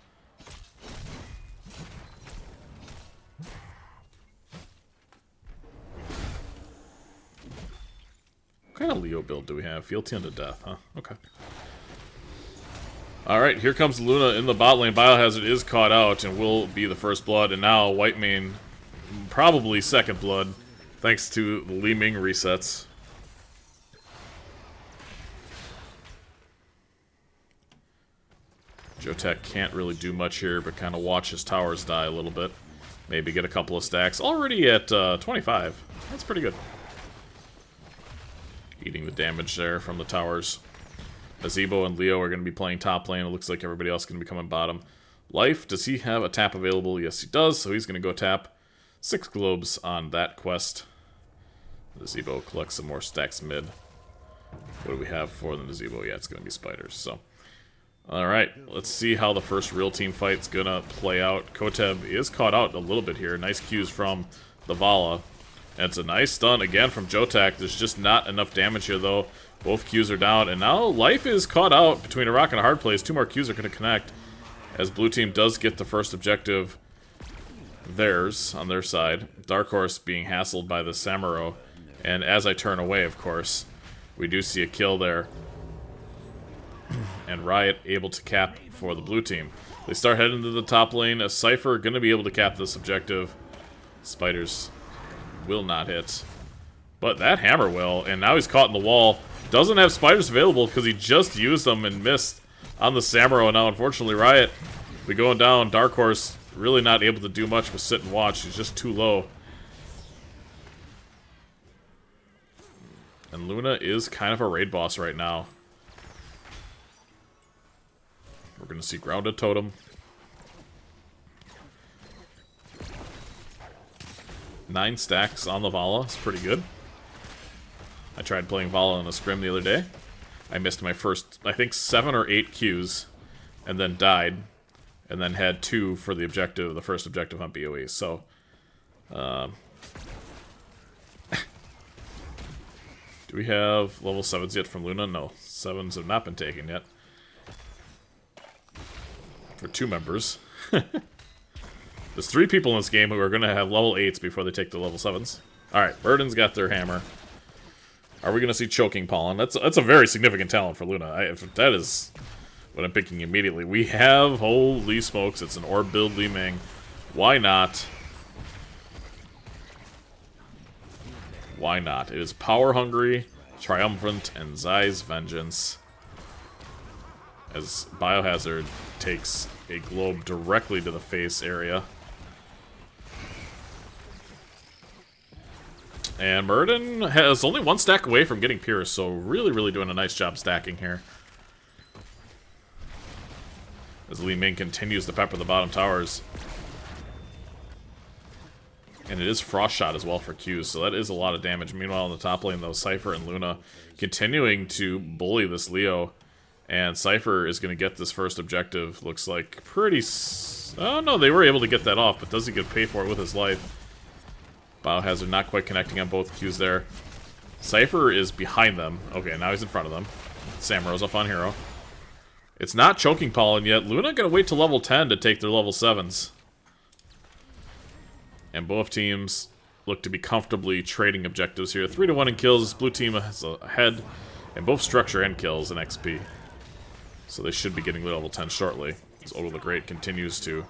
What kind of Leo build do we have? Fealty unto death, huh? Okay. Alright, here comes Luna in the bot lane. Biohazard is caught out and will be the first blood. And now White Mane, probably second blood, thanks to the Li Ming resets. Jotek can't really do much here, but kind of watch his towers die a little bit. Maybe get a couple of stacks. Already at 25. That's pretty good. Eating the damage there from the towers. Azebo and Leo are going to be playing top lane. It looks like everybody else is going to be coming bottom. Life, does he have a tap available? Yes, he does, so he's going to go tap 6 globes on that quest. Azebo collects some more stacks mid. What do we have for the Azebo? Yeah, it's going to be spiders, so... Alright, let's see how the first real team fight's gonna play out. Koteb is caught out a little bit here. Nice cues from the Vala. And it's a nice stun again from Jotek. There's just not enough damage here though. Both Qs are down, and now Life is caught out between a rock and a hard place. 2 more Qs are gonna connect as blue team does get the first objective theirs on their side. Dark Horse being hassled by the Samuro. And as I turn away, of course, we do see a kill there. And Riot able to cap for the blue team. They start heading to the top lane. A Cypher going to be able to cap this objective. Spiders will not hit. But that hammer will. And now he's caught in the wall. Doesn't have spiders available because he just used them and missed on the Samuro. And now, unfortunately, Riot, we going down. Dark Horse really not able to do much but sit and watch. He's just too low. And Luna is kind of a raid boss right now. We're going to see Grounded Totem. 9 stacks on the Vala. It's pretty good. I tried playing Vala in a scrim the other day. I missed my first, I think, 7 or 8 Qs. And then died. And then had 2 for the objective, the first objective on BOE. So, do we have level 7s yet from Luna? No. 7s have not been taken yet. For 2 members. There's 3 people in this game who are going to have level 8s before they take the level 7s. Alright, Burden's got their hammer. Are we going to see Choking Pollen? That's a very significant talent for Luna. That is what I'm picking immediately. We have, holy smokes, it's an orb build Li Ming. Why not? Why not? It is power hungry, triumphant, and Zai's vengeance. as Biohazard takes a globe directly to the face area. And Muradin has only one stack away from getting Pierce, so really, really doing a nice job stacking here. As Li Ming continues to pepper the bottom towers. And it is Frost Shot as well for Qs, so that is a lot of damage. Meanwhile, in the top lane, though, Cypher and Luna continuing to bully this Leo. And Cypher is going to get this first objective. Looks like pretty... Oh, no, they were able to get that off, but does he get paid for it with his life? Biohazard not quite connecting on both Qs there. Cypher is behind them. Okay, now he's in front of them. Samurai's a fun hero. It's not Choking Pollen yet. Luna gonna wait till level 10 to take their level 7s. And both teams look to be comfortably trading objectives here. 3-1 in kills. Blue team has ahead. And both structure and kills in XP. So they should be getting level 10 shortly. As Odo the Great continues to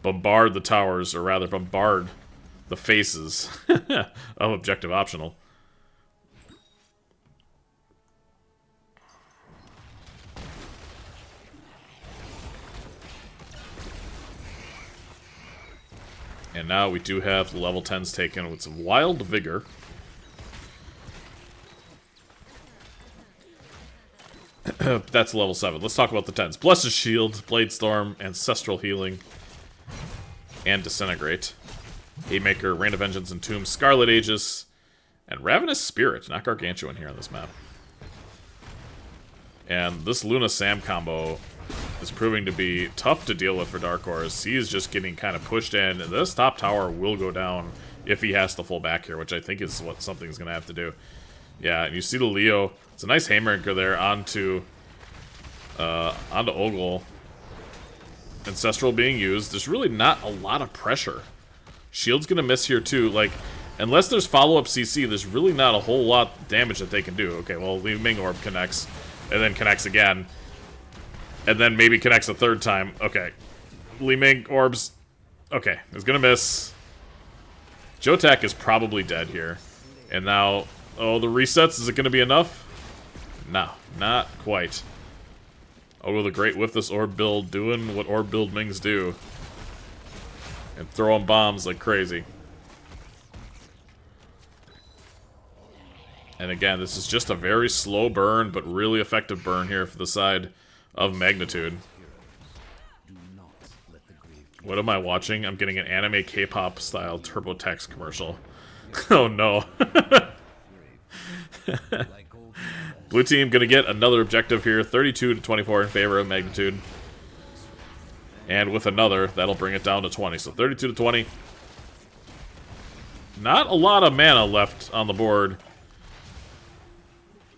bombard the towers, or rather bombard the faces of objective optional. And now we do have the level 10s taken with some Wild Vigor. That's level 7. Let's talk about the 10s. Blessed Shield, Blade Storm, Ancestral Healing, and Disintegrate. Haymaker, Rain of Vengeance, and Tomb, Scarlet Aegis, and Ravenous Spirit. Not Gargantuan here on this map. And this Luna Sam combo is proving to be tough to deal with for Dark Horse. He is just getting kind of pushed in. And this top tower will go down if he has to fall back here, which I think is what something's going to have to do. Yeah, and you see the Leo. It's a nice Haymaker there onto Ogle. Ancestral being used. There's really not a lot of pressure. Shield's gonna miss here too. Like, unless there's follow-up CC, there's really not a whole lot of damage that they can do. Okay, well, Li Ming Orb connects, and then connects again, and then maybe connects a third time. Okay, Li Ming Orbs. Okay, it's gonna miss. Jotak is probably dead here, and now, oh, the resets. Is it gonna be enough? No, not quite. Oh, the Great with this orb build, doing what orb build Mings do. And throwing bombs like crazy. And again, this is just a very slow burn, but really effective burn here for the side of Magnitude. What am I watching? I'm getting an anime K-pop style TurboTax commercial. Oh no. Blue team gonna get another objective here, 32-24 in favor of Magnitude. And with another, that'll bring it down to 20. So 32-20. Not a lot of mana left on the board.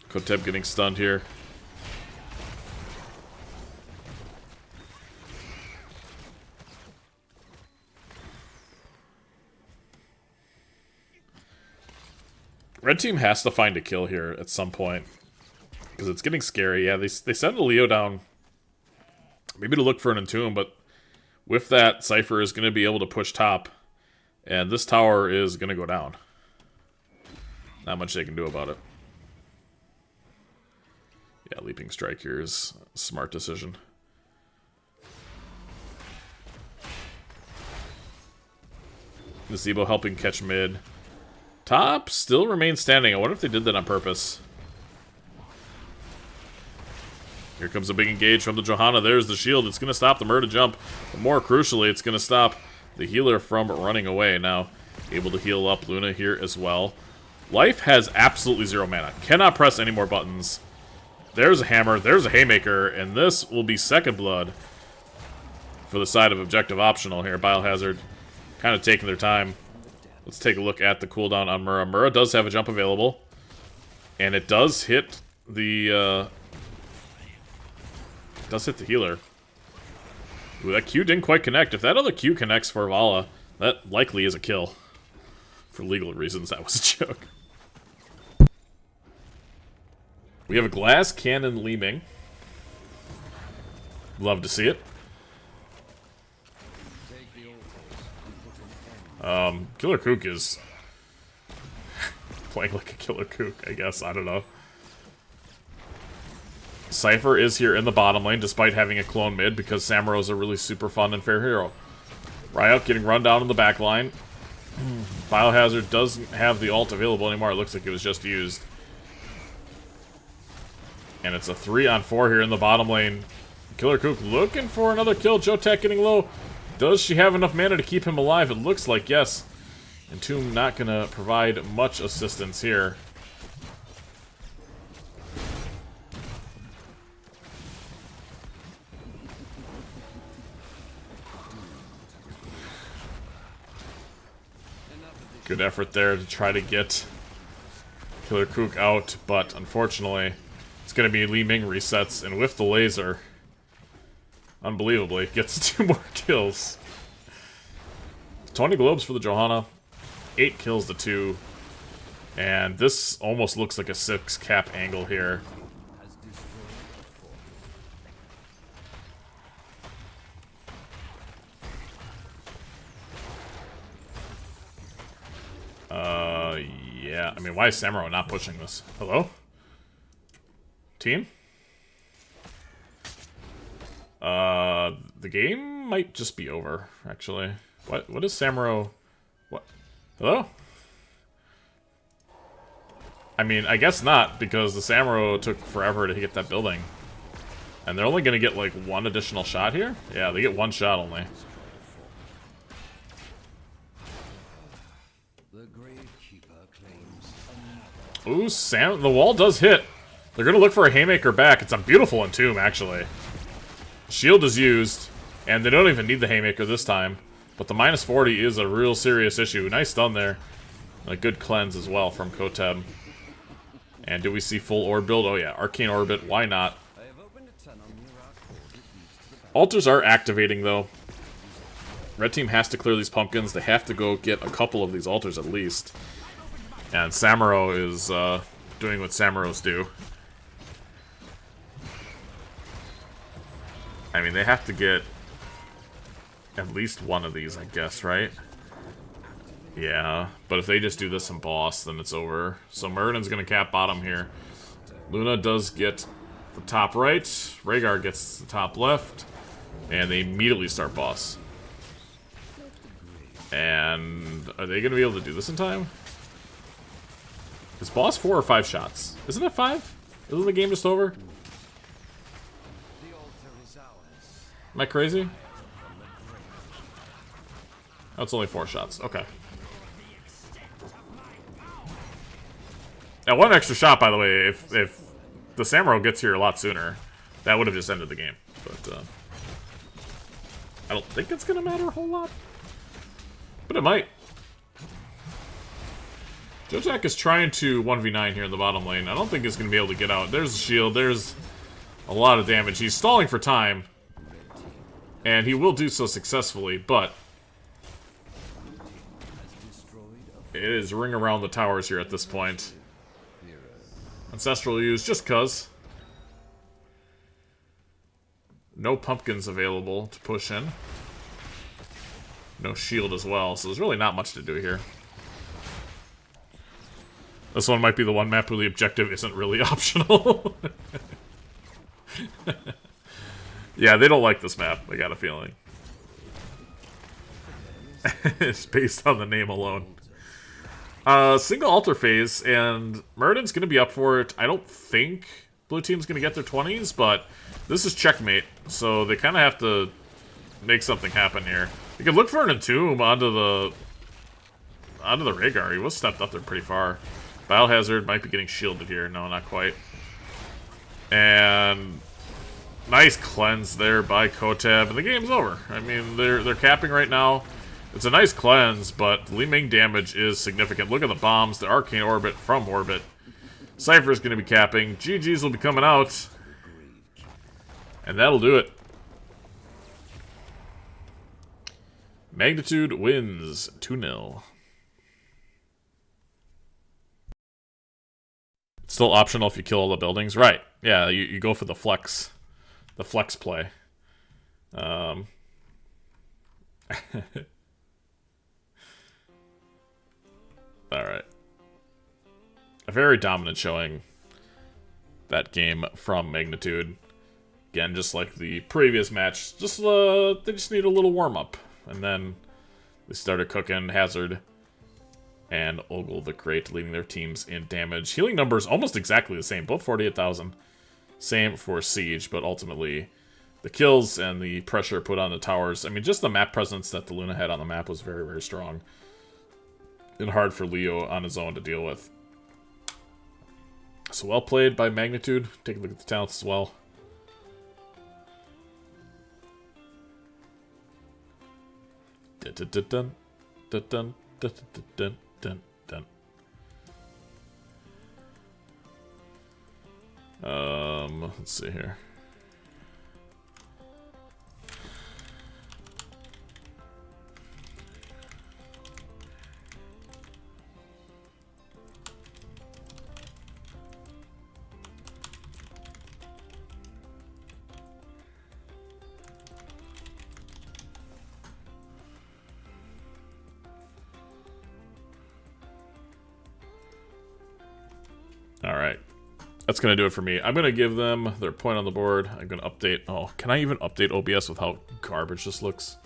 Koteb getting stunned here. Red team has to find a kill here at some point. Because it's getting scary. Yeah, they send the Leo down. Maybe to look for an Entomb, but with that, Cypher is going to be able to push top. And this tower is going to go down. Not much they can do about it. Yeah, Leaping Strike here is a smart decision. Nasibo helping catch mid. Top still remains standing. I wonder if they did that on purpose. Here comes a big engage from the Johanna. There's the shield. It's going to stop the Murder jump. But more crucially, it's going to stop the healer from running away. Now, able to heal up Luna here as well. Life has absolutely zero mana. Cannot press any more buttons. There's a hammer. There's a Haymaker. And this will be second blood for the side of objective optional here. Biohazard kind of taking their time. Let's take a look at the cooldown on Mura. Mura does have a jump available. And it does hit the... does hit the healer. Ooh, that Q didn't quite connect. If that other Q connects for Vala, that likely is a kill. For legal reasons, that was a joke. We have a Glass Cannon Li Ming. Love to see it. Killer Kook is playing like a Killer Kook, I guess. I don't know. Cypher is here in the bottom lane, despite having a clone mid, because Samaro's a really super fun and fair hero. Ryok getting run down in the back line. Biohazard doesn't have the ult available anymore. It looks like it was just used. And it's a 3-on-4 here in the bottom lane. Killer Kook looking for another kill. Jotek getting low. Does she have enough mana to keep him alive? It looks like yes. And Tomb not going to provide much assistance here. Good effort there to try to get Killer Kook out, but unfortunately, it's going to be Li Ming resets, and with the laser, unbelievably, gets 2 more kills. 20 globes for the Johanna, 8 kills to 2, and this almost looks like a 6 cap angle here. Yeah, I mean, why is Samuro not pushing this? Hello? Team? The game might just be over, actually. What is Samuro? What? Hello? I mean, I guess not, because the Samuro took forever to get that building. And they're only gonna get, like, 1 additional shot here? Yeah, they get 1 shot only. Ooh, the wall does hit. They're gonna look for a Haymaker back. It's a beautiful Entomb, actually. Shield is used, and they don't even need the Haymaker this time. But the minus 40 is a real serious issue. Nice stun there. A good cleanse as well from Koteb. And do we see full orb build? Oh yeah, Arcane Orbit, why not? Altars are activating, though. Red team has to clear these pumpkins. They have to go get a couple of these altars at least. And Samuro is doing what Samuros do. I mean, they have to get at least 1 of these, I guess, right? Yeah, but if they just do this in boss, then it's over. So Muradin's gonna cap bottom here. Luna does get the top right. Rhaegar gets the top left. And they immediately start boss. And are they gonna be able to do this in time? Is boss 4 or 5 shots? Isn't it 5? Isn't the game just over? Am I crazy? Oh, it's only 4 shots. Okay. Now, 1 extra shot, by the way, if the Samuro gets here a lot sooner, that would have just ended the game. But, I don't think it's going to matter a whole lot. But it might. Jotek is trying to 1v9 here in the bottom lane. I don't think he's going to be able to get out. There's a shield. There's a lot of damage. He's stalling for time. And he will do so successfully, but it is ring around the towers here at this point. Ancestral use just cuz. No pumpkins available to push in. No shield as well, so there's really not much to do here. This one might be the one map where the objective isn't really optional. Yeah, they don't like this map, I got a feeling. It's based on the name alone. Single altar phase, and Muradin's going to be up for it. I don't think blue team's going to get their 20s, but this is checkmate, so they kind of have to make something happen here. You could look for an Entomb onto the Rhaegar. He was stepped up there pretty far. Biohazard might be getting shielded here. No, not quite. And nice cleanse there by Koteb, and the game's over. I mean, they're capping right now. It's a nice cleanse, but Li Ming damage is significant. Look at the bombs, the Arcane Orbit from Orbit. Cypher's going to be capping. GG's will be coming out. And that'll do it. Magnitude wins 2-0. It's still optional if you kill all the buildings. Right. Yeah, you go for the flex. The flex play. Alright. A very dominant showing. that game from Magnitude. Again, just like the previous match, just they just need a little warm-up. And then they started cooking. Hazard and Ogle the Great leading their teams in damage. Healing numbers almost exactly the same, both 48,000. Same for Siege, but ultimately the kills and the pressure put on the towers. I mean, just the map presence that the Luna had on the map was very, very strong. And hard for Leo on his own to deal with. So well played by Magnitude. Take a look at the talents as well. Dun, dun, dun, dun, dun, dun, dun, dun, dun. Let's see here. Alright. That's going to do it for me. I'm going to give them their point on the board. I'm going to update... Oh, can I even update OBS with how garbage this looks?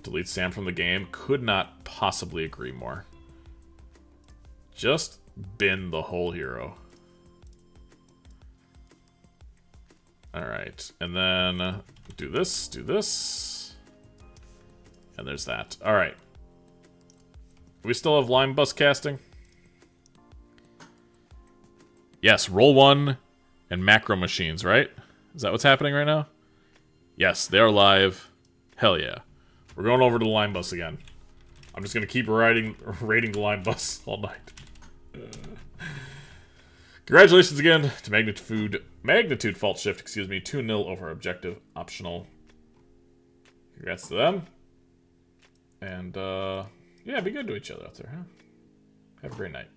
Delete Sam from the game. Could not possibly agree more. Just bin the whole hero. Alright. And then do this. And there's that. Alright. We still have line bus casting? Yes, roll one and macro machines, right? Is that what's happening right now? Yes, they are live. Hell yeah. We're going over to the line bus again. I'm just going to keep rating the line bus all night. Congratulations again to Magnitude Fault Shift, excuse me, 2-0 over Objective Optional. Congrats to them. And, yeah, be good to each other out there, huh? Have a great night.